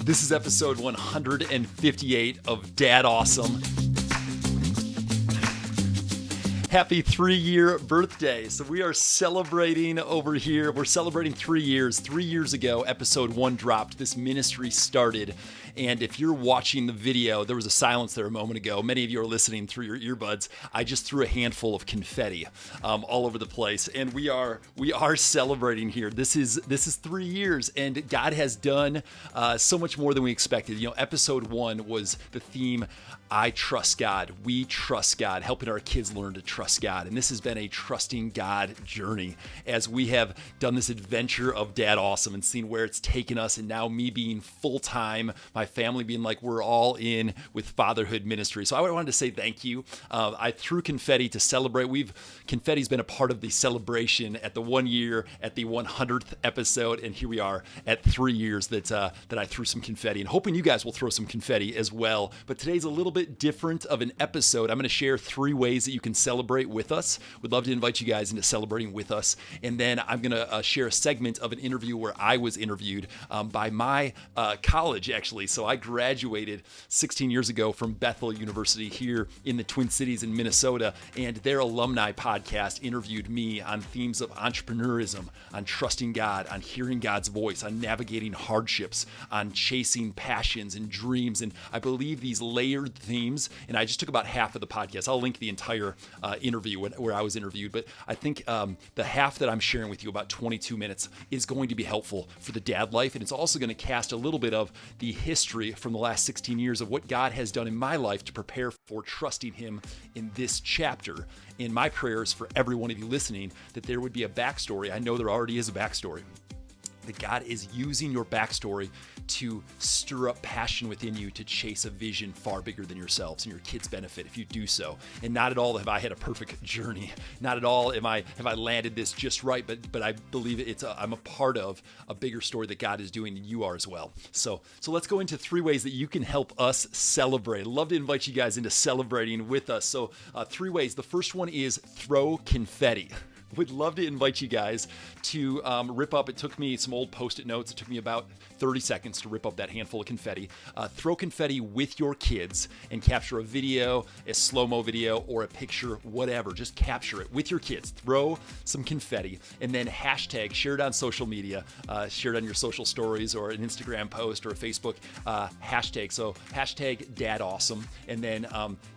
This is episode 158 of Dad Awesome. Happy 3-year birthday. So we are celebrating over here. We're celebrating 3 years. 3 years ago, episode 1 dropped. This ministry started. And if you're watching the video, there was a silence there a moment ago. Many of you are listening through your earbuds. I just threw a handful of confetti all over the place. And we are celebrating here. This is 3 years, and God has done so much more than we expected. You know, episode 1 was the theme, I trust God. We trust God, helping our kids learn to trust God. And this has been a trusting God journey as we have done this adventure of Dad Awesome and seen where it's taken us. And now me being full-time, my family being like, we're all in with fatherhood ministry. So I wanted to say thank you. I threw confetti to celebrate. Confetti's been a part of the celebration at the 1 year, at the 100th episode. And here we are at 3 years that I threw some confetti, and hoping you guys will throw some confetti as well. But today's a little bit different of an episode. I'm going to share 3 ways that you can celebrate with us. We'd love to invite you guys into celebrating with us. And then I'm going to share a segment of an interview where I was interviewed by my college, actually. So I graduated 16 years ago from Bethel University here in the Twin Cities in Minnesota, and their alumni podcast interviewed me on themes of entrepreneurism, on trusting God, on hearing God's voice, on navigating hardships, on chasing passions and dreams. And I believe these layered themes, and I just took about half of the podcast. I'll link the entire interview where I was interviewed, but I think the half that I'm sharing with you, about 22 minutes, is going to be helpful for the dad life, and it's also going to cast a little bit of the history from the last 16 years of what God has done in my life to prepare for trusting Him in this chapter. And my prayers for every one of you listening, that there would be a backstory. I know there already is a backstory, that God is using your backstory to stir up passion within you to chase a vision far bigger than yourselves, and your kids benefit if you do so. And not at all have I had a perfect journey. Not at all have I landed this just right, but I believe I'm a part of a bigger story that God is doing, and you are as well. So let's go into 3 ways that you can help us celebrate. I'd love to invite you guys into celebrating with us. So 3 ways. The first one is throw confetti. Would love to invite you guys to rip up. It took me some old Post-it notes. It took me about 30 seconds to rip up that handful of confetti. Throw confetti with your kids and capture a video, a slow-mo video, or a picture, whatever. Just capture it with your kids. Throw some confetti, and then hashtag, share it on social media, share it on your social stories or an Instagram post or a Facebook hashtag. So hashtag dadawesome, and then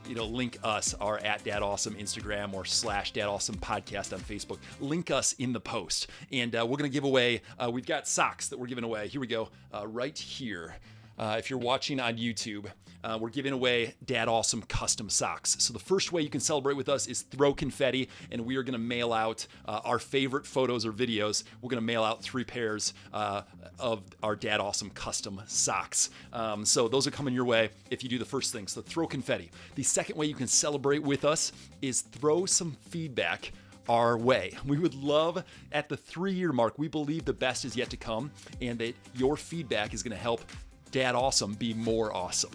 link us, our @dadawesome Instagram or /dadawesome podcast on Facebook. Link us in the post, and we're going to give away, we've got socks that we're giving away. Here we go, right here. If you're watching on YouTube, we're giving away Dad Awesome custom socks. So the first way you can celebrate with us is throw confetti, and we are going to mail out our favorite photos or videos. We're going to mail out 3 pairs of our Dad Awesome custom socks. So those are coming your way if you do the first thing. So throw confetti. The second way you can celebrate with us is throw some feedback our way. We would love, at the 3-year mark, we believe the best is yet to come, and that your feedback is going to help Dad Awesome be more awesome.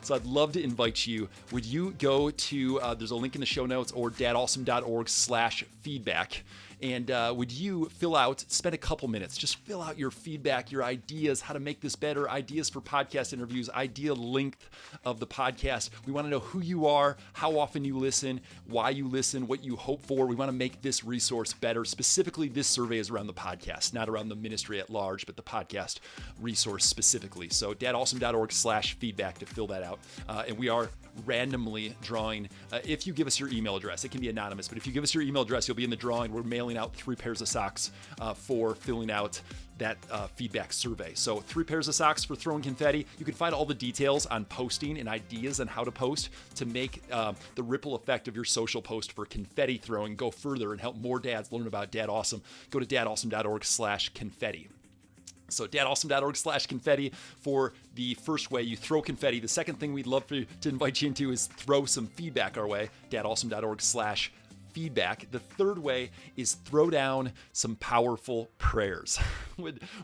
So I'd love to invite you. Would you go to, there's a link in the show notes, or dadawesome.org/feedback. And would you spend a couple minutes, just fill out your feedback, your ideas, how to make this better, ideas for podcast interviews, idea length of the podcast. We want to know who you are, how often you listen, why you listen, what you hope for. We want to make this resource better. Specifically, this survey is around the podcast, not around the ministry at large, but the podcast resource specifically. So dadawesome.org/feedback to fill that out. And we are randomly drawing, if you give us your email address. It can be anonymous, but if you give us your email address, you'll be in the drawing. We're mailing out 3 pairs of socks for filling out that feedback survey. So 3 pairs of socks for throwing confetti. You can find all the details on posting and ideas on how to post to make the ripple effect of your social post for confetti throwing go further and help more dads learn about Dad Awesome. Go to dadawesome.org/confetti. So dadawesome.org/confetti for the first way you throw confetti. The second thing we'd love to invite you into is throw some feedback our way. dadawesome.org/feedback. The third way is throw down some powerful prayers.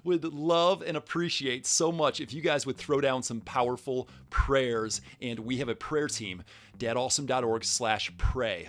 Would love and appreciate so much if you guys would throw down some powerful prayers. And we have a prayer team, dadawesome.org/pray.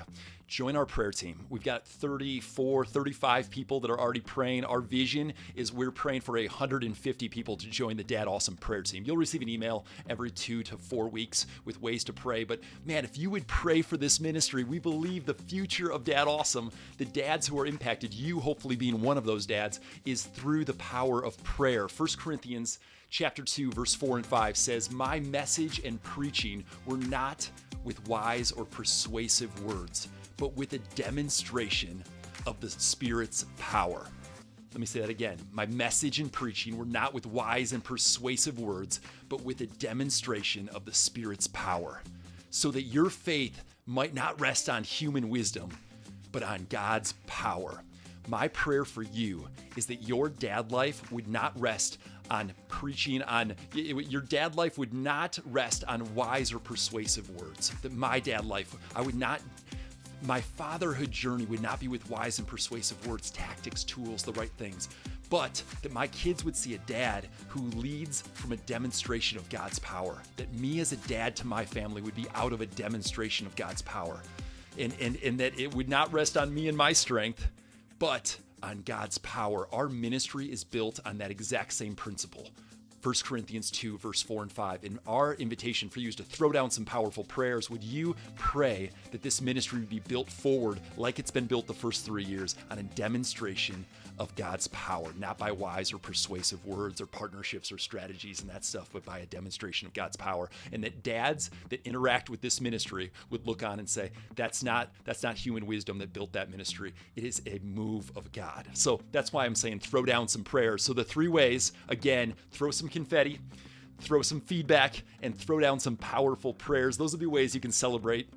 join our prayer team. We've got 34, 35 people that are already praying. Our vision is we're praying for 150 people to join the Dad Awesome prayer team. You'll receive an email every 2 to 4 weeks with ways to pray. But man, if you would pray for this ministry, we believe the future of Dad Awesome, the dads who are impacted, you hopefully being one of those dads, is through the power of prayer. 1 Corinthians chapter 2, verse 4 and 5 says, "My message and preaching were not with wise or persuasive words, but with a demonstration of the Spirit's power." Let me say that again. "My message and preaching were not with wise and persuasive words, but with a demonstration of the Spirit's power, so that your faith might not rest on human wisdom, but on God's power." My prayer for you is that your dad life would not rest on preaching on, your dad life would not rest on wise or persuasive words. That my dad life, my fatherhood journey would not be with wise and persuasive words, tactics, tools, the right things, but that my kids would see a dad who leads from a demonstration of God's power. That me as a dad to my family would be out of a demonstration of God's power. And that it would not rest on me and my strength, but on God's power. Our ministry is built on that exact same principle. 1 Corinthians 2, verse 4 and 5. And our invitation for you is to throw down some powerful prayers. Would you pray that this ministry would be built forward like it's been built the first 3 years on a demonstration of God's power, not by wise or persuasive words or partnerships or strategies and that stuff, but by a demonstration of God's power. And that dads that interact with this ministry would look on and say, that's not human wisdom that built that ministry. It is a move of God. So that's why I'm saying throw down some prayers. So the 3 ways, again, throw some confetti, throw some feedback, and throw down some powerful prayers. Those will be ways you can celebrate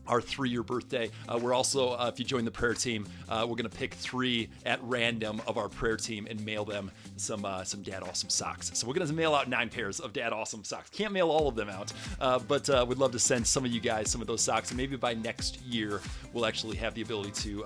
our 3-year birthday. We're also, if you join the prayer team, we're going to pick 3 at random of our prayer team and mail them some Dad Awesome socks. So we're going to mail out 9 pairs of Dad Awesome socks. Can't mail all of them out, but we'd love to send some of you guys some of those socks. And maybe by next year, we'll actually have the ability to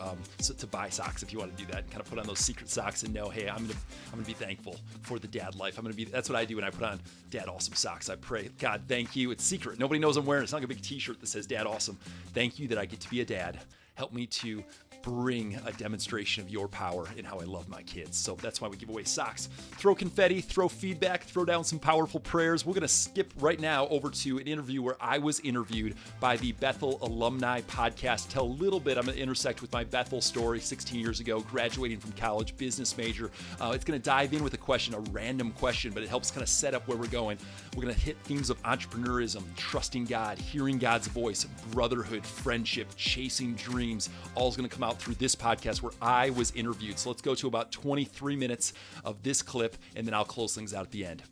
buy socks if you want to do that and kind of put on those secret socks and know, hey, I'm going to be thankful for the dad life. That's what I do when I put on Dad Awesome socks. I pray, God, thank you. It's secret. Nobody knows I'm wearing it. It's not like a big t-shirt that says Dad Awesome. Thank you that I get to be a dad. Help me to bring a demonstration of your power in how I love my kids. So that's why we give away socks. Throw confetti, throw feedback, throw down some powerful prayers. We're going to skip right now over to an interview where I was interviewed by the Bethel Alumni Podcast. Tell a little bit. I'm going to intersect with my Bethel story 16 years ago, graduating from college, business major. It's going to dive in with a question, a random question, but it helps kind of set up where we're going. We're going to hit themes of entrepreneurism, trusting God, hearing God's voice, brotherhood, friendship, chasing dreams. All is going to come out through this podcast where I was interviewed. So let's go to about 23 minutes of this clip, and then I'll close things out at the end.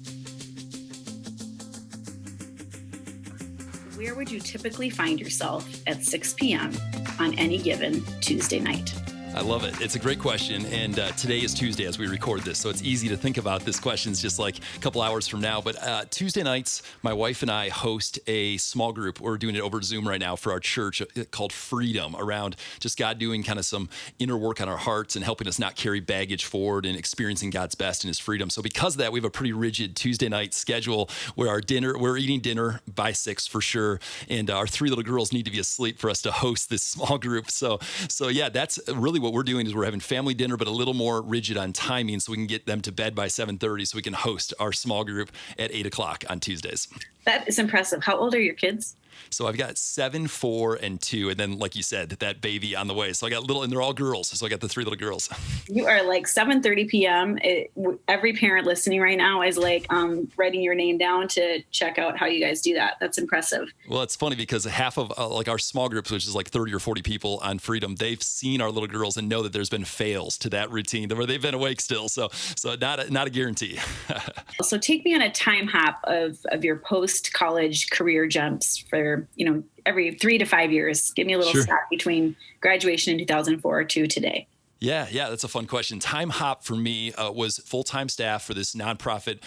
Where would you typically find yourself at 6 p.m. on any given Tuesday night? I love it. It's a great question. And today is Tuesday as we record this. So it's easy to think about this question just like a couple hours from now. But Tuesday nights, my wife and I host a small group. We're doing it over Zoom right now for our church called Freedom, around just God doing kind of some inner work on our hearts and helping us not carry baggage forward and experiencing God's best in his freedom. So because of that, we have a pretty rigid Tuesday night schedule where we're eating dinner by 6 for sure. And our 3 little girls need to be asleep for us to host this small group. So yeah, that's really what we're doing is we're having family dinner, but a little more rigid on timing so we can get them to bed by 7:30 so we can host our small group at 8 o'clock on Tuesdays. That is impressive. How old are your kids? So I've got 7, 4, and 2. And then, like you said, that baby on the way. So I got and they're all girls. So I got the 3 little girls. You are like 7:30 p.m. Every parent listening right now is like writing your name down to check out how you guys do that. That's impressive. Well, it's funny because half of like our small groups, which is like 30 or 40 people on Freedom, they've seen our little girls and know that there's been fails to that routine where they've been awake still. So not a guarantee. So take me on a time hop of your post-college career jumps for, every 3 to 5 years. Give me a little Sure. stat between graduation in 2004 to today. Yeah, that's a fun question. Time Hop for me was full-time staff for this nonprofit,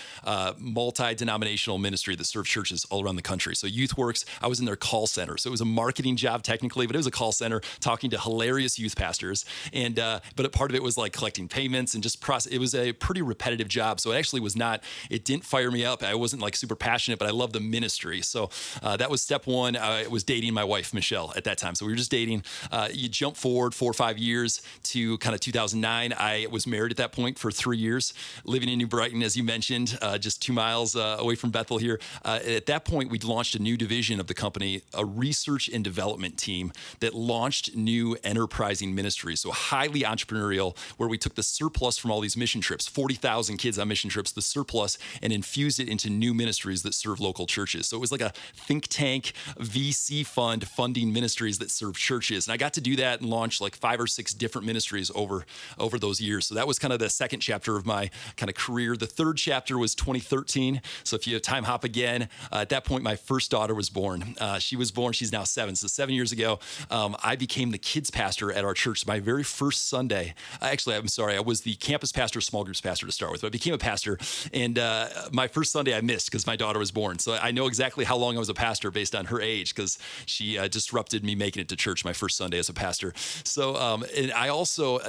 multi-denominational ministry that served churches all around the country. So YouthWorks, I was in their call center. So it was a marketing job technically, but it was a call center talking to hilarious youth pastors. And but a part of it was like collecting payments and just process. It was a pretty repetitive job. So it actually was not. It didn't fire me up. I wasn't like super passionate, but I loved the ministry. So that was step one. I was dating my wife Michelle at that time. So we were just dating. You jump forward 4 or 5 years to kind of 2009. I was married at that point for 3 years, living in New Brighton, as you mentioned, just 2 miles away from Bethel here. At that point, we'd launched a new division of the company, a research and development team that launched new enterprising ministries. So highly entrepreneurial, where we took the surplus from all these mission trips, 40,000 kids on mission trips, the surplus, and infused it into new ministries that serve local churches. So it was like a think tank VC fund funding ministries that serve churches. And I got to do that and launch like 5 or 6 different ministries over those years. So that was kind of the second chapter of my kind of career. The third chapter was 2013. So if you have time hop again, at that point, my first daughter was born. She was born. She's now 7. So 7 years ago, I became the kids pastor at our church. My very first Sunday, actually, I'm sorry, I was the campus pastor, small groups pastor to start with, but I became a pastor. And my first Sunday I missed because my daughter was born. So I know exactly how long I was a pastor based on her age, because she disrupted me making it to church my first Sunday as a pastor. So, and I also,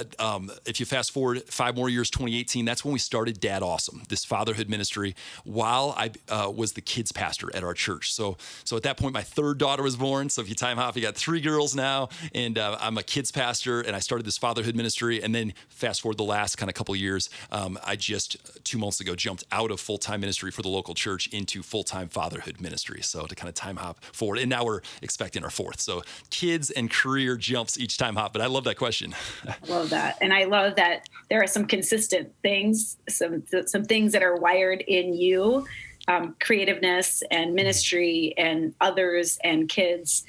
if you fast forward 5 more years, 2018, that's when we started dadAWESOME, this fatherhood ministry, while I was the kids pastor at our church. So at that point, my third daughter was born. So if you time hop, you got 3 girls now, and I'm a kids pastor, and I started this fatherhood ministry. And then fast forward the last kind of couple of years, I just 2 months ago jumped out of full-time ministry for the local church into full-time fatherhood ministry. So to kind of time hop forward, and now we're expecting our 4th. So kids and career jumps each time hop. But I love that question. I love that. And I love that there are some consistent things, some things that are wired in you, creativeness and ministry and others and kids.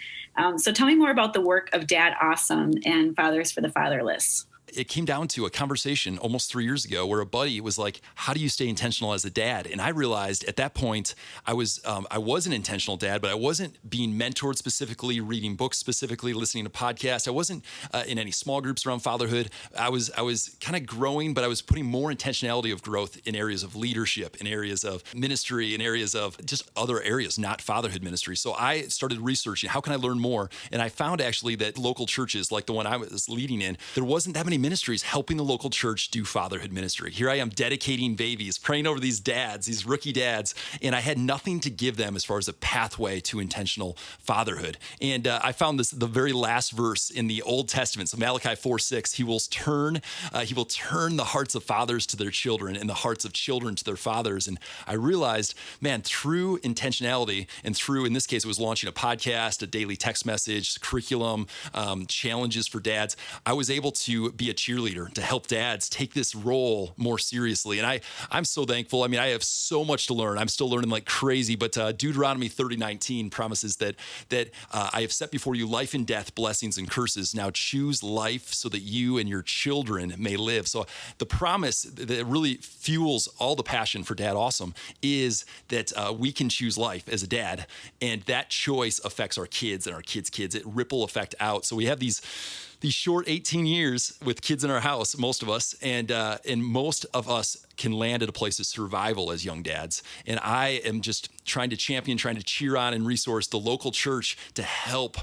So tell me more about the work of dadAWESOME and Fathers for the Fatherless. It came down to a conversation almost 3 years ago where a buddy was like, how do you stay intentional as a dad? And I realized at that point, I was an intentional dad, but I wasn't being mentored specifically, reading books specifically, listening to podcasts. I wasn't in any small groups around fatherhood. I was kind of growing, but I was putting more intentionality of growth in areas of leadership, in areas of ministry, in areas of just other areas, not fatherhood ministry. So I started researching, how can I learn more? And I found actually that local churches, like the one I was leading in, there wasn't that many ministries helping the local church do fatherhood ministry. Here I am dedicating babies, praying over these dads, these rookie dads, and I had nothing to give them as far as a pathway to intentional fatherhood. And I found the very last verse in the Old Testament, so Malachi 4:6, he will turn the hearts of fathers to their children and the hearts of children to their fathers. And I realized, man, through intentionality and through, in this case, it was launching a podcast, a daily text message, curriculum, challenges for dads, I was able to be a cheerleader to help dads take this role more seriously. And I'm so thankful. I mean, I have so much to learn. I'm still learning like crazy, but Deuteronomy 30:19 promises that I have set before you life and death, blessings and curses. Now choose life so that you and your children may live. So the promise that really fuels all the passion for dadAWESOME is that we can choose life as a dad, and that choice affects our kids and our kids' kids. It ripple effect out. So we have these short 18 years with kids in our house, most of us, and most of us can land at a place of survival as young dads. And I am just trying to champion, trying to cheer on and resource the local church to help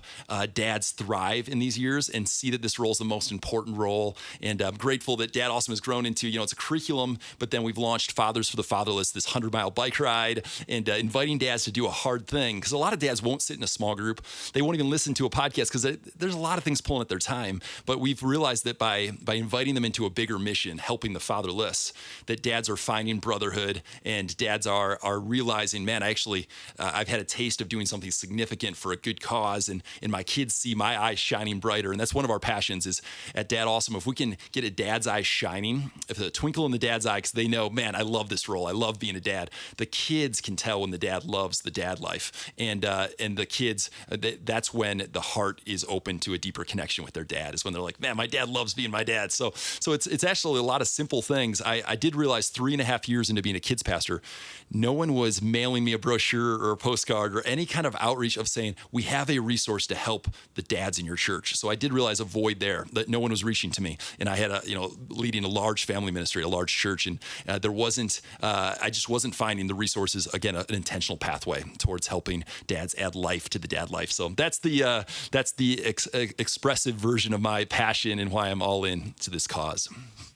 dads thrive in these years and see that this role is the most important role. And I'm grateful that dadAWESOME has grown into, it's a curriculum, but then we've launched Fathers for the Fatherless, this 100-mile bike ride, and inviting dads to do a hard thing. Because a lot of dads won't sit in a small group. They won't even listen to a podcast because there's a lot of things pulling at their time. But we've realized that by inviting them into a bigger mission, helping the fatherless, that dads are finding brotherhood, and dads are realizing, man, I've had a taste of doing something significant for a good cause, and my kids see my eyes shining brighter. And that's one of our passions is at dadAWESOME. If we can get a dad's eyes shining, if a twinkle in the dad's eye, because they know, man, I love this role. I love being a dad. The kids can tell when the dad loves the dad life. And the kids, that's when the heart is open to a deeper connection with their dad, is when they're like, man, my dad loves being my dad. So it's actually a lot of simple things. I did realize realized 3.5 years into being a kids pastor, no one was mailing me a brochure or a postcard or any kind of outreach of saying, we have a resource to help the dads in your church. So I did realize a void there, that no one was reaching to me. And I had leading a large family ministry, a large church. And I just wasn't finding the resources, again, an intentional pathway towards helping dads add life to the dad life. So that's the expressive version of my passion and why I'm all in to this cause.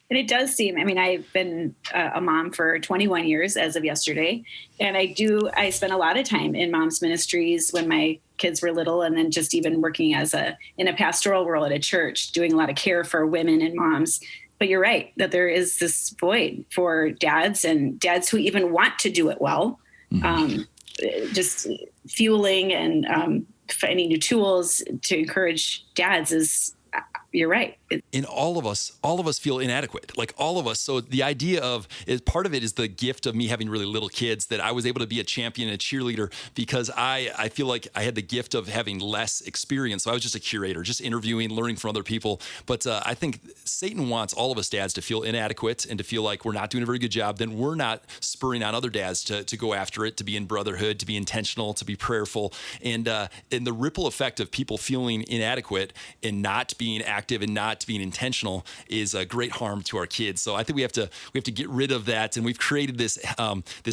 And it does seem, I've been a mom for 21 years as of yesterday. And I spent a lot of time in moms ministries when my kids were little, and then just even working in a pastoral role at a church, doing a lot of care for women and moms. But you're right that there is this void for dads and dads who even want to do it well. Just fueling and finding new tools to encourage dads is, you're right. And all of us feel inadequate, like all of us. So the idea of part of it is the gift of me having really little kids, that I was able to be a champion and a cheerleader because I feel like I had the gift of having less experience. So I was just a curator, just interviewing, learning from other people. But I think Satan wants all of us dads to feel inadequate and to feel like we're not doing a very good job. Then we're not spurring on other dads to go after it, to be in brotherhood, to be intentional, to be prayerful. And the ripple effect of people feeling inadequate and not being active and not being intentional is a great harm to our kids. So I think we have to get rid of that. And we've created this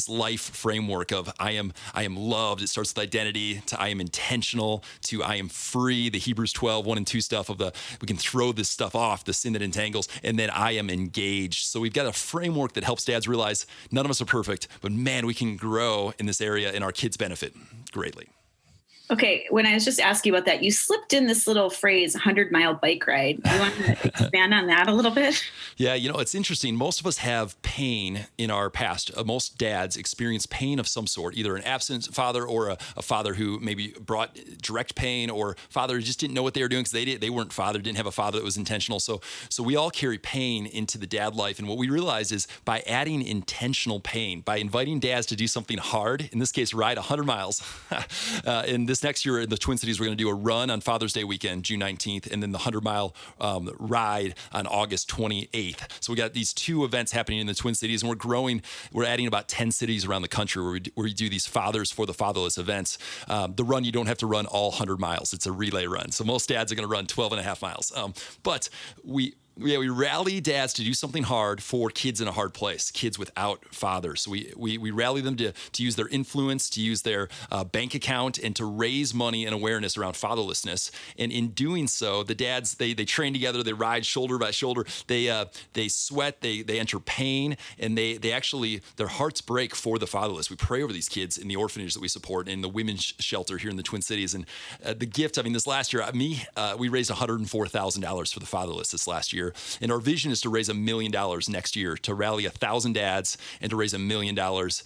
life framework of I am loved. It starts with identity, to I am intentional, to I am free, the Hebrews 12, 1 and 2 stuff of we can throw this stuff off, the sin that entangles, and then I am engaged. So we've got a framework that helps dads realize none of us are perfect, but man, we can grow in this area and our kids benefit greatly. Okay, when I was just asking about that, you slipped in this little phrase, 100-mile bike ride. You want to expand on that a little bit? Yeah, it's interesting. Most of us have pain in our past. Most dads experience pain of some sort, either an absent father or a father who maybe brought direct pain, or father who just didn't know what they were doing because they weren't fathered, didn't have a father that was intentional. So we all carry pain into the dad life. And what we realize is by adding intentional pain, by inviting dads to do something hard, in this case, ride 100 miles, in this next year in the Twin Cities, we're going to do a run on Father's Day weekend, June 19th, and then the 100-mile ride on August 28th. So we got these two events happening in the Twin Cities, and we're growing. We're adding about 10 cities around the country where we do these Fathers for the Fatherless events. The run, you don't have to run all 100 miles. It's a relay run. So most dads are going to run 12 and a half miles. But we rally dads to do something hard for kids in a hard place, kids without fathers. So we rally them to use their influence, to use their bank account, and to raise money and awareness around fatherlessness. And in doing so, the dads, they train together, they ride shoulder by shoulder, they sweat, they enter pain, and they actually, their hearts break for the fatherless. We pray over these kids in the orphanage that we support, in the women's shelter here in the Twin Cities. And the gift, this last year, we raised $104,000 for the fatherless this last year. And our vision is to raise $1 million next year, to rally 1,000 dads and to raise $1 million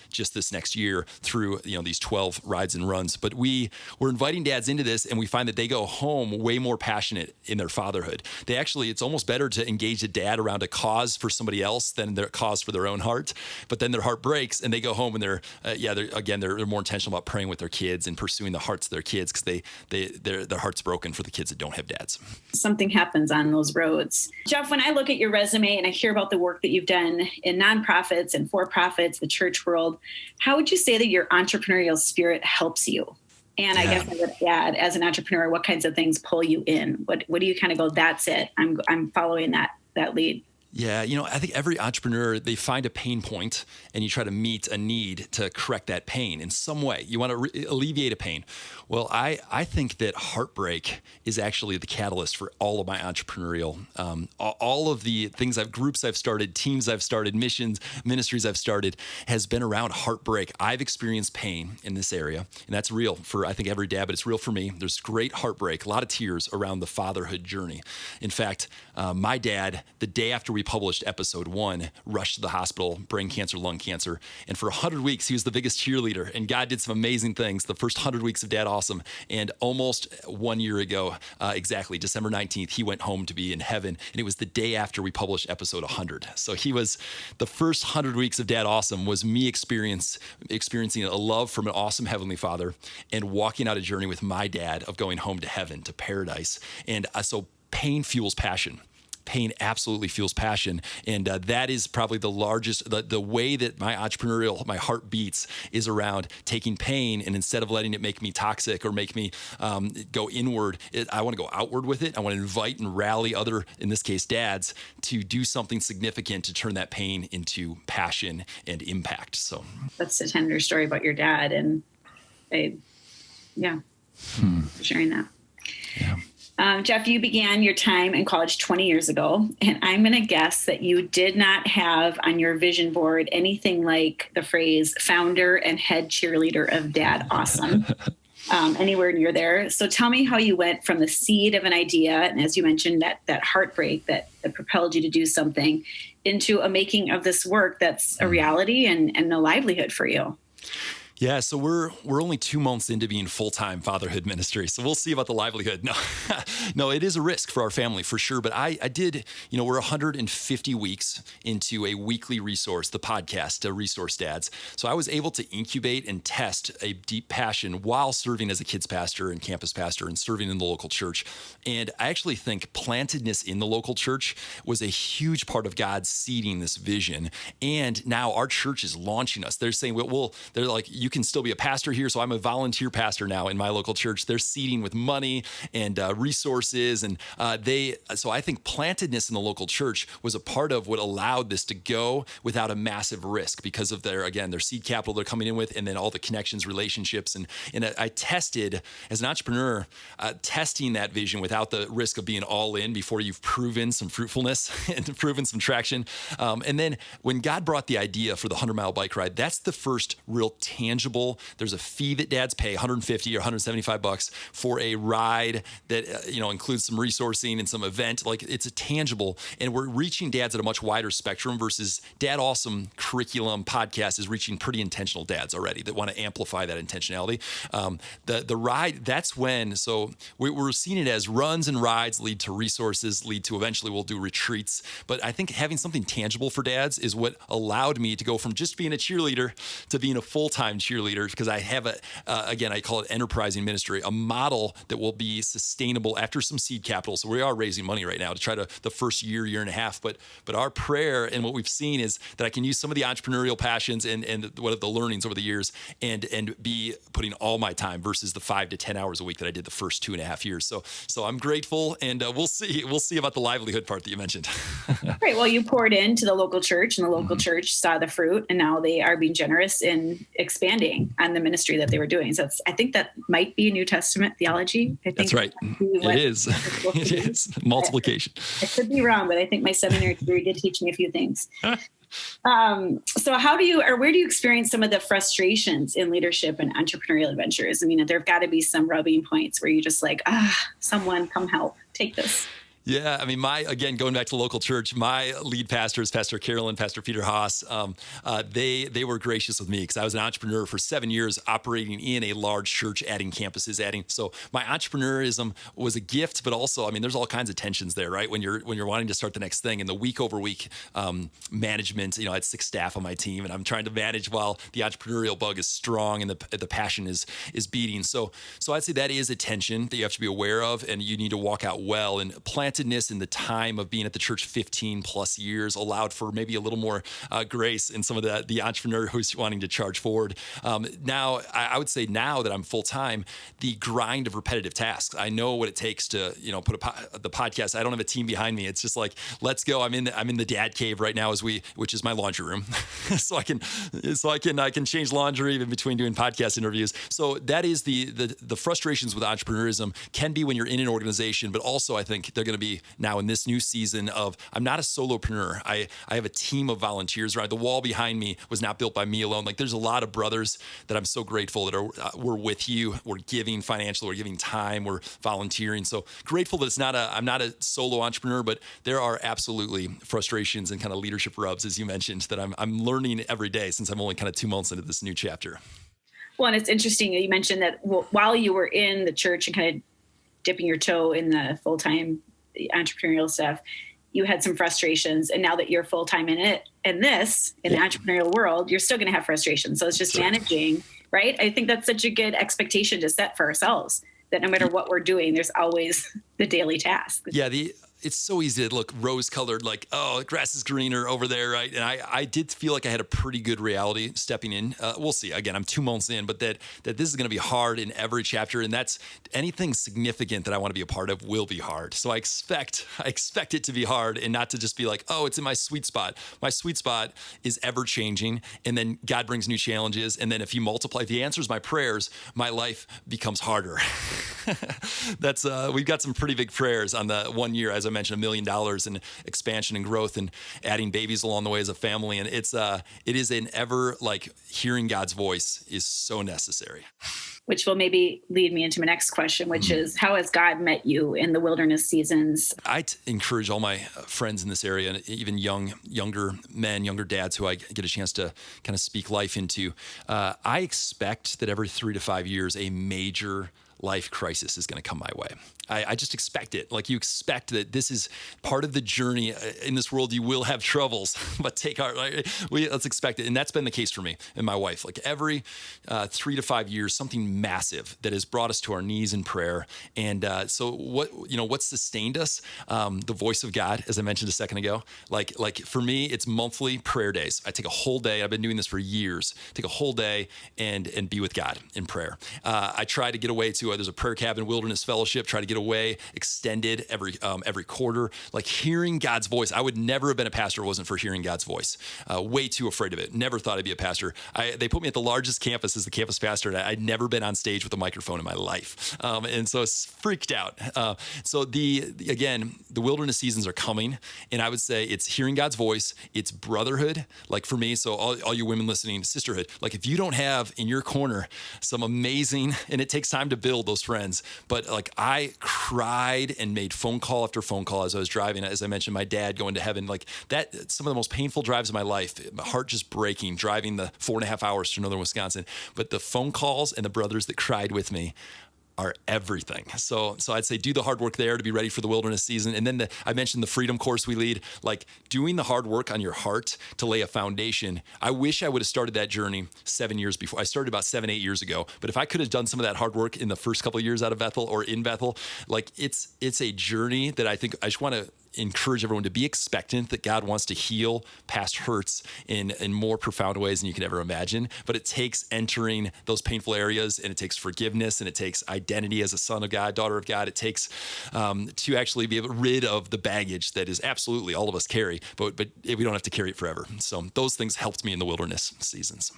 just this next year through these 12 rides and runs. But we're inviting dads into this, and we find that they go home way more passionate in their fatherhood. It's almost better to engage a dad around a cause for somebody else than their cause for their own heart. But then their heart breaks, and they go home and they're more intentional about praying with their kids and pursuing the hearts of their kids because their heart's broken for the kids that don't have dads. Something happens on those roads. Jeff, when I look at your resume and I hear about the work that you've done in nonprofits and for-profits, the church world, how would you say that your entrepreneurial spirit helps you? And I guess I would add, as an entrepreneur, what kinds of things pull you in? What do you kind of go, that's it, I'm following that lead? Yeah, I think every entrepreneur, they find a pain point and you try to meet a need to correct that pain in some way. You want to alleviate a pain. Well, I think that heartbreak is actually the catalyst for all of my entrepreneurial, all of the things groups I've started, teams I've started, missions, ministries I've started has been around heartbreak. I've experienced pain in this area, and that's real for, I think, every dad, but it's real for me. There's great heartbreak, a lot of tears around the fatherhood journey. In fact, my dad, the day after we published episode 1, rushed to the hospital, brain cancer, lung cancer. And for 100 weeks, he was the biggest cheerleader. And God did some amazing things the first 100 weeks of Dad Awesome. And almost 1 year ago, exactly, December 19th, he went home to be in heaven. And it was the day after we published episode 100. So he was, the first 100 weeks of Dad Awesome was me experiencing a love from an awesome Heavenly Father and walking out a journey with my dad of going home to heaven, to paradise. And so pain fuels passion. pain absolutely fuels passion. And that is probably the largest, the way that my heart beats is around taking pain, and instead of letting it make me toxic or make me go inward, I want to go outward with it. I want to invite and rally other, in this case, dads, to do something significant to turn that pain into passion and impact. So that's a tender story about your dad. And for sharing that. Yeah. Jeff, you began your time in college 20 years ago, and I'm going to guess that you did not have on your vision board anything like the phrase founder and head cheerleader of dadAWESOME anywhere near there. So tell me how you went from the seed of an idea, and as you mentioned, that heartbreak that propelled you to do something, into a making of this work that's a reality and a livelihood for you. Yeah, so we're only 2 months into being full-time fatherhood ministry, so we'll see about the livelihood. No, it is a risk for our family for sure. But I did, we're 150 weeks into a weekly resource, the podcast, Resource Dads. So I was able to incubate and test a deep passion while serving as a kids pastor and campus pastor and serving in the local church. And I actually think plantedness in the local church was a huge part of God seeding this vision. And now our church is launching us. They're saying, they're like, you can still be a pastor here. So I'm a volunteer pastor now in my local church. They're seeding with money and resources. And so I think plantedness in the local church was a part of what allowed this to go without a massive risk because of their seed capital they're coming in with, and then all the connections, relationships. And I tested as an entrepreneur, testing that vision without the risk of being all in before you've proven some fruitfulness and proven some traction. And then when God brought the idea for the 100-mile bike ride, that's the first real tangible. There's a fee that dads pay, $150 or $175 for a ride that includes some resourcing and some event. Like, it's a tangible, and we're reaching dads at a much wider spectrum versus dadAWESOME curriculum podcast is reaching pretty intentional dads already that want to amplify that intentionality. The ride, that's when, so we're seeing it as runs and rides lead to resources, lead to eventually we'll do retreats. But I think having something tangible for dads is what allowed me to go from just being a cheerleader to being a full-time cheerleader, because I have I call it enterprising ministry, a model that will be sustainable after some seed capital. So we are raising money right now to try to the first year and a half. But our prayer and what we've seen is that I can use some of the entrepreneurial passions and what are the learnings over the years and be putting all my time versus the 5 to 10 hours a week that I did the first 2.5 years. So I'm grateful, and we'll see about the livelihood part that you mentioned. Great. Well, you poured into the local church, and the local church saw the fruit, and now they are being generous in expanding on the ministry that they were doing. So I think that might be a New Testament theology. I think that's right. It is. It is multiplication. I could be wrong, but I think my seminary degree did teach me a few things. So where do you experience some of the frustrations in leadership and entrepreneurial adventures? I mean, there've got to be some rubbing points where you're just like, someone come help, take this. Yeah, I mean, going back to local church, my lead pastors, Pastor Carolyn, Pastor Peter Haas, they were gracious with me because I was an entrepreneur for 7 years, operating in a large church, adding campuses, so my entrepreneurism was a gift, but also, I mean, there's all kinds of tensions there, right? When you're wanting to start the next thing, and the week over week management, I had 6 staff on my team, and I'm trying to manage while the entrepreneurial bug is strong and the passion is beating. So I'd say that is a tension that you have to be aware of, and you need to walk out well. And plantedness in the time of being at the church 15 plus years allowed for maybe a little more grace in some of the entrepreneur who's wanting to charge forward. Now, I would say now that I'm full time, the grind of repetitive tasks. I know what it takes to put the podcast. I don't have a team behind me. It's just like, let's go. I'm in the dad cave right now which is my laundry room, so I can change laundry in between doing podcast interviews. So that is the frustrations with entrepreneurism can be when you're in an organization, but also I think they're going to be now in this new season of I'm not a solopreneur. I have a team of volunteers, right? The wall behind me was not built by me alone. Like, there's a lot of brothers that I'm so grateful that we're with you. We're giving financially, we're giving time, we're volunteering. So grateful that I'm not a solo entrepreneur, but there are absolutely frustrations and kind of leadership rubs, as you mentioned, that I'm learning every day since I'm only kind of 2 months into this new chapter. Well, and it's interesting. You mentioned that while you were in the church and kind of dipping your toe in the full-time entrepreneurial stuff, you had some frustrations, and now that you're full-time in it and the entrepreneurial world, you're still going to have frustrations. So it's just managing, right? I think that's such a good expectation to set for ourselves, that no matter what we're doing, there's always the daily task. Yeah, it's so easy to look rose-colored, like, oh, grass is greener over there, right? And I did feel like I had a pretty good reality stepping in. We'll see. Again, I'm 2 months in, but that this is going to be hard in every chapter, and that's anything significant that I want to be a part of will be hard. So I expect it to be hard, and not to just be like, oh, it's in my sweet spot. My sweet spot is ever-changing, and then God brings new challenges, and then if he answers my prayers, my life becomes harder. That's we've got some pretty big prayers on the 1 year, as I mentioned, $1 million in expansion and growth, and adding babies along the way as a family. And it is an ever, like, hearing God's voice is so necessary. Which will maybe lead me into my next question, which is, how has God met you in the wilderness seasons? I encourage all my friends in this area, and even younger men, younger dads who I get a chance to kind of speak life into. I expect that every 3 to 5 years, a major life crisis is going to come my way. I just expect it. Like, you expect that this is part of the journey. In this world, you will have troubles, but take heart. Let's expect it. And that's been the case for me and my wife. Like, every 3 to 5 years, something massive that has brought us to our knees in prayer. And so what sustained us? The voice of God, as I mentioned a second ago. Like for me, it's monthly prayer days. I take a whole day. I've been doing this for years. Take a whole day and be with God in prayer. I try to get away to, there's a prayer cabin wilderness fellowship, try to get away, extended every quarter, like hearing God's voice. I would never have been a pastor if it wasn't for hearing God's voice. Way too afraid of it. Never thought I'd be a pastor. They put me at the largest campus as the campus pastor, and I'd never been on stage with a microphone in my life. And so it's freaked out. So the wilderness seasons are coming, and I would say it's hearing God's voice. It's brotherhood, like for me. So all you women listening, sisterhood, like if you don't have in your corner some amazing, and it takes time to build those friends, but like I cried and made phone call after phone call as I was driving. As I mentioned, my dad going to heaven, like that, some of the most painful drives of my life, my heart just breaking, driving the 4.5 hours to northern Wisconsin. But the phone calls and the brothers that cried with me are everything. So I'd say do the hard work there to be ready for the wilderness season. And then I mentioned the freedom course we lead, like doing the hard work on your heart to lay a foundation. I wish I would have started that journey 7 years before. I started about 7-8 years ago. But if I could have done some of that hard work in the first couple of years out of Bethel or in Bethel, like it's a journey that I think I just want to encourage everyone to be expectant that God wants to heal past hurts in more profound ways than you can ever imagine. But it takes entering those painful areas, and it takes forgiveness, and it takes identity as a son of God, daughter of God. It takes to actually be rid of the baggage that is absolutely all of us carry, but we don't have to carry it forever. So those things helped me in the wilderness seasons.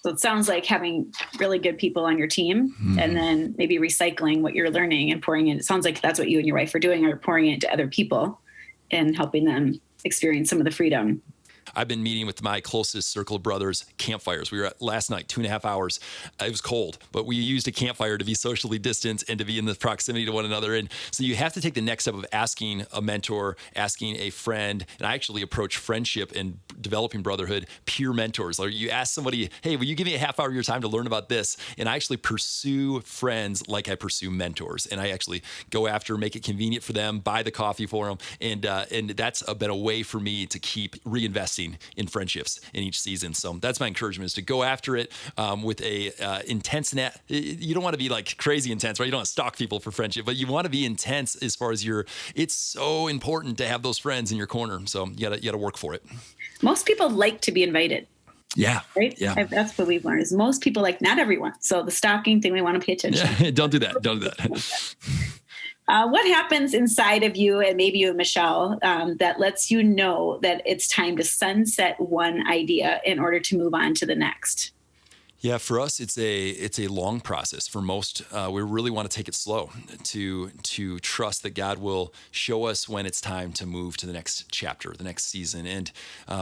So it sounds like having really good people on your team, and then maybe recycling what you're learning and pouring it. It sounds like that's what you and your wife are doing, are pouring it into other people and helping them experience some of the freedom. I've been meeting with my closest circle of brothers, campfires. We were at last night, 2.5 hours. It was cold, but we used a campfire to be socially distanced and to be in the proximity to one another. And so you have to take the next step of asking a mentor, asking a friend. And I actually approach friendship and developing brotherhood, peer mentors. Or you ask somebody, hey, will you give me a half hour of your time to learn about this? And I actually pursue friends like I pursue mentors. And I actually go after, make it convenient for them, buy the coffee for them. And that's been a way for me to keep reinvesting in friendships in each season. So that's my encouragement, is to go after it with a intense net. You don't want to be like crazy intense, right? You don't want to stalk people for friendship, but you want to be intense as far as it's so important to have those friends in your corner. So you gotta work for it. Most people like to be invited. Yeah. Right? Yeah. That's what we've learned, is most people, like, not everyone. So the stalking thing, we want to pay attention. Yeah. Don't do that. What happens inside of you, and maybe you and Michelle, that lets you know that it's time to sunset one idea in order to move on to the next? Yeah, for us, it's a long process. For most, we really want to take it slow, to trust that God will show us when it's time to move to the next chapter, the next season. And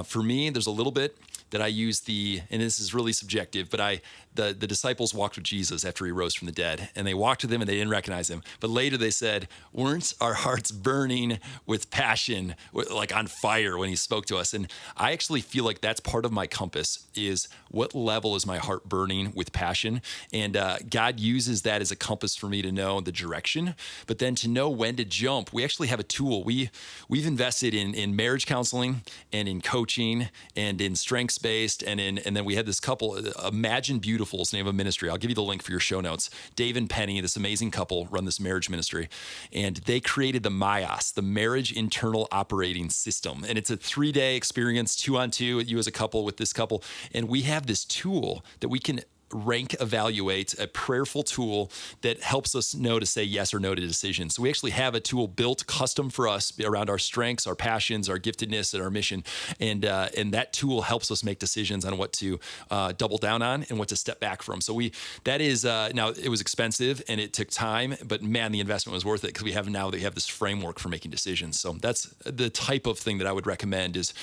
for me, there's a little bit that I use and this is really subjective, but the disciples walked with Jesus after he rose from the dead, and they walked with him and they didn't recognize him. But later they said, weren't our hearts burning with passion, like on fire when he spoke to us? And I actually feel like that's part of my compass, is what level is my heart burning with passion? And God uses that as a compass for me to know the direction, but then to know when to jump. We actually have a tool. We've invested in marriage counseling and in coaching and in strengths based, and then we had this couple, Imagine Beautiful is the name of a ministry. I'll give you the link for your show notes. Dave and Penny, this amazing couple, run this marriage ministry, and they created the MIOS, the Marriage Internal Operating System, and it's a 3-day experience, 2-on-2, you as a couple with this couple, and we have this tool that we can rank evaluate, a prayerful tool that helps us know to say yes or no to decisions. So we actually have a tool built custom for us around our strengths, our passions, our giftedness, and our mission. And that tool helps us make decisions on what to double down on and what to step back from. So now it was expensive and it took time, but man, the investment was worth it because we have this framework for making decisions. So that's the type of thing that I would recommend is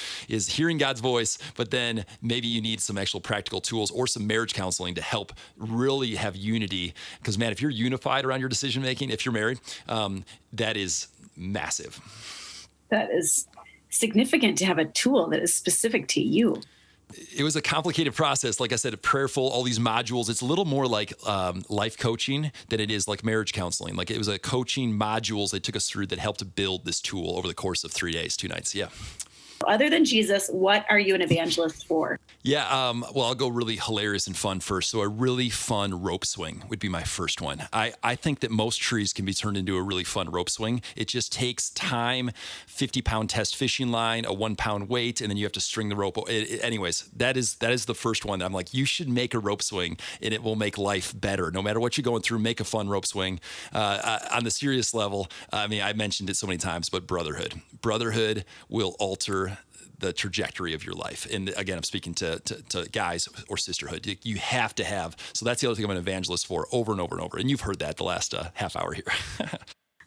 hearing God's voice, but then maybe you need some actual practical tools or some marriage counseling to help really have unity. Because man, if you're unified around your decision making, if you're married, that is massive. That is significant to have a tool that is specific to you. It was a complicated process. Like I said, prayerful, all these modules. It's a little more like life coaching than it is like marriage counseling. Like it was a coaching modules they took us through that helped to build this tool over the course of 3 days, 2 nights. Yeah. Other than Jesus, what are you an evangelist for? Yeah, well, I'll go really hilarious and fun first. So a really fun rope swing would be my first one. I think that most trees can be turned into a really fun rope swing. It just takes time, 50-pound test fishing line, a 1-pound weight, and then you have to string the rope. Anyways, that is the first one. I'm like, you should make a rope swing, and it will make life better. No matter what you're going through, make a fun rope swing. On the serious level, I mean, I mentioned it so many times, but brotherhood. Brotherhood will alter the trajectory of your life. And again, I'm speaking to guys or sisterhood. You have to have. So that's the other thing I'm an evangelist for over and over and over. And you've heard that the last half hour here.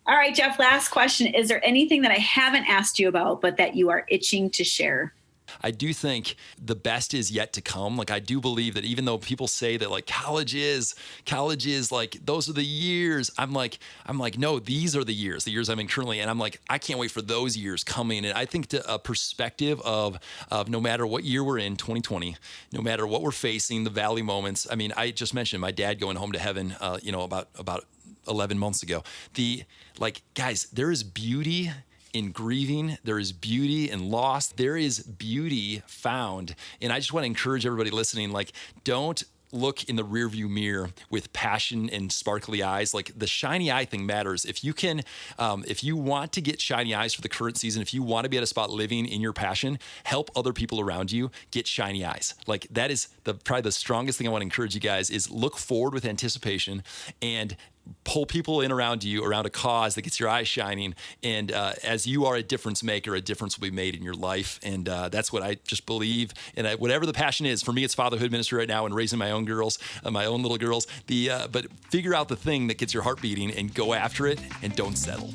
All right, Jeff, last question. Is there anything that I haven't asked you about, but that you are itching to share? I do think the best is yet to come. Like, I do believe that even though people say that like college is like, those are the years. I'm like, no, these are the years I'm in currently. And I'm like, I can't wait for those years coming. And I think a perspective of no matter what year we're in, 2020, no matter what we're facing, the valley moments. I mean, I just mentioned my dad going home to heaven, about 11 months ago. Guys, there is beauty in grieving. There is beauty in loss. There is beauty found. And I just want to encourage everybody listening, don't look in the rearview mirror with passion and sparkly eyes. Like, the shiny eye thing matters. If you want to get shiny eyes for the current season, if you want to be at a spot living in your passion, help other people around you get shiny eyes. Like, that is probably the strongest thing I want to encourage you guys is look forward with anticipation and pull people in around you, around a cause that gets your eyes shining. And as you are a difference maker, a difference will be made in your life. And that's what I just believe. And whatever the passion is, for me, it's fatherhood ministry right now and raising my own girls, my own little girls. But figure out the thing that gets your heart beating and go after it and don't settle.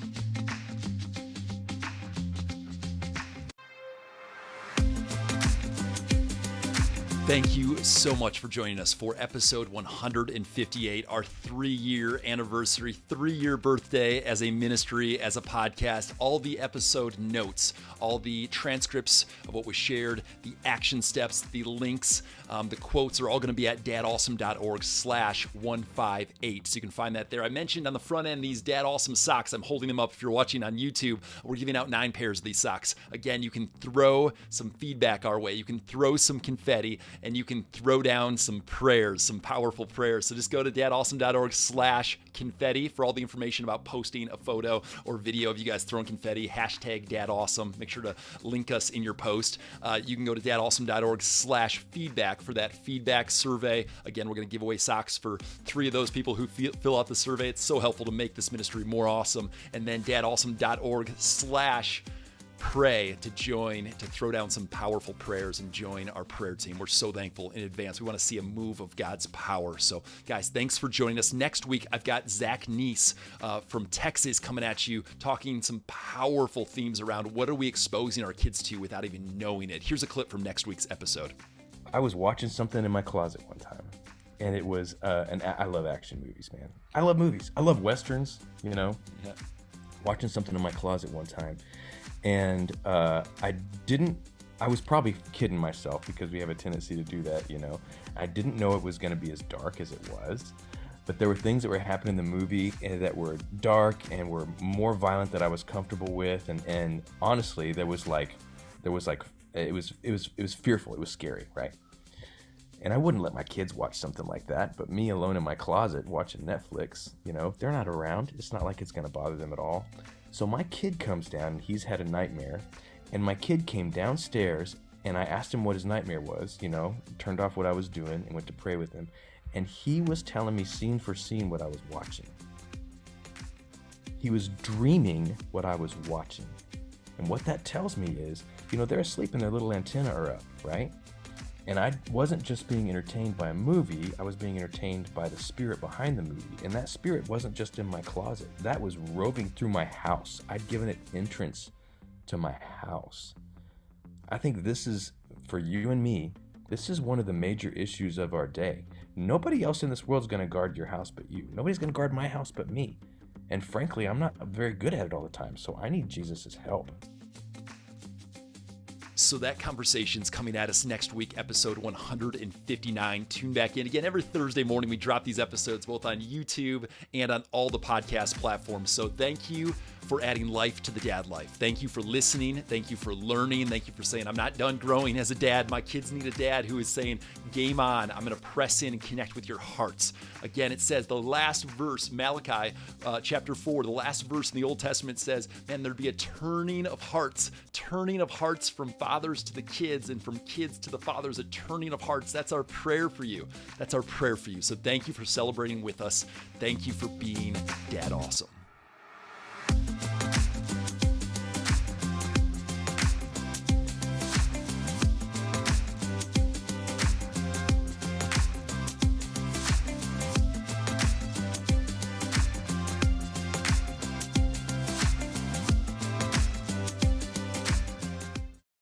Thank you so much for joining us for episode 158, our 3-year anniversary, 3-year birthday as a ministry, as a podcast. All the episode notes, all the transcripts of what was shared, the action steps, the links, the quotes are all going to be at dadawesome.org/158. So you can find that there. I mentioned on the front end these Dad Awesome socks. I'm holding them up if you're watching on YouTube. We're giving out 9 pairs of these socks. Again, you can throw some feedback our way. You can throw some confetti. And you can throw down some prayers, some powerful prayers. So just go to dadawesome.org/confetti for all the information about posting a photo or video of you guys throwing confetti, #dadawesome. Make sure to link us in your post. You can go to dadawesome.org/feedback for that feedback survey. Again, we're going to give away socks for 3 of those people who fill out the survey. It's so helpful to make this ministry more awesome. And then dadawesome.org/pray to join, to throw down some powerful prayers and join our prayer team. We're so thankful in advance. We want to see a move of God's power. So guys, thanks for joining us. Next week, I've got Zach Neese from Texas coming at you, talking some powerful themes around what are we exposing our kids to without even knowing it. Here's a clip from next week's episode. I was watching something in my closet one time, and it was, I love action movies, man. I love movies. I love Westerns, Yeah. Watching something in my closet one time. And I was probably kidding myself because we have a tendency to do that, I didn't know it was going to be as dark as it was, but there were things that were happening in the movie that were dark and were more violent than I was comfortable with. And honestly, there was like It was fearful. It was scary, right? And I wouldn't let my kids watch something like that, but me alone in my closet watching Netflix, they're not around. It's not like it's going to bother them at all. So my kid comes down and he's had a nightmare, and my kid came downstairs and I asked him what his nightmare was, turned off what I was doing and went to pray with him. And he was telling me scene for scene what I was watching. He was dreaming what I was watching. And what that tells me is, they're asleep and their little antenna are up, right? And I wasn't just being entertained by a movie, I was being entertained by the spirit behind the movie. And that spirit wasn't just in my closet, that was roving through my house. I'd given it entrance to my house. I think this is, for you and me, this is one of the major issues of our day. Nobody else in this world is going to guard your house but you. Nobody's going to guard my house but me. And frankly, I'm not very good at it all the time, so I need Jesus' help. So that conversation's coming at us next week, episode 159. Tune back in. Again, every Thursday morning we drop these episodes both on YouTube and on all the podcast platforms. So thank you for adding life to the dad life. Thank you for listening. Thank you for learning. Thank you for saying, I'm not done growing as a dad. My kids need a dad who is saying, game on. I'm going to press in and connect with your hearts. Again, it says the last verse, Malachi chapter 4, the last verse in the Old Testament says, man, there'd be a turning of hearts from fathers to the kids and from kids to the fathers, a turning of hearts. That's our prayer for you. That's our prayer for you. So thank you for celebrating with us. Thank you for being dad awesome.